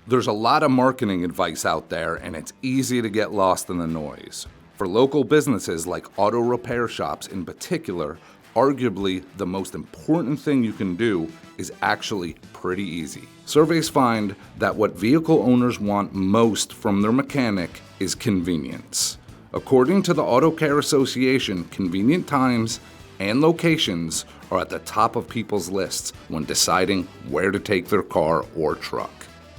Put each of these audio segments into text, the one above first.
There's a lot of marketing advice out there, and it's easy to get lost in the noise. For local businesses like auto repair shops in particular, arguably the most important thing you can do is actually pretty easy. Surveys find that what vehicle owners want most from their mechanic is convenience. According to the Auto Care Association, convenient times and locations are at the top of people's lists when deciding where to take their car or truck.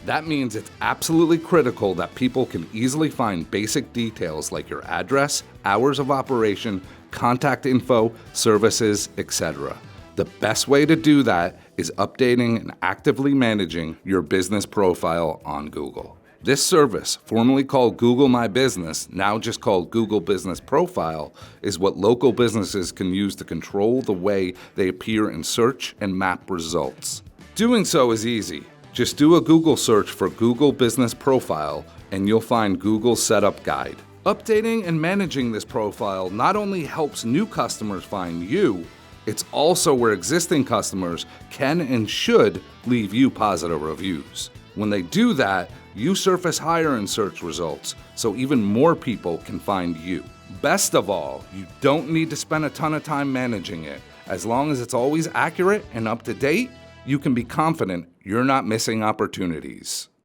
That means it's absolutely critical that people can easily find basic details like your address, hours of operation, contact info, services, etc. The best way to do that is updating and actively managing your business profile on Google. This service, formerly called Google My Business, now just called Google Business Profile, is what local businesses can use to control the way they appear in search and map results. Doing so is easy. Just do a Google search for Google Business Profile and you'll find Google's setup guide. Updating and managing this profile not only helps new customers find you, it's also where existing customers can and should leave you positive reviews. When they do that, you surface higher in search results, so even more people can find you. Best of all, you don't need to spend a ton of time managing it. As long as it's always accurate and up to date, you can be confident you're not missing opportunities.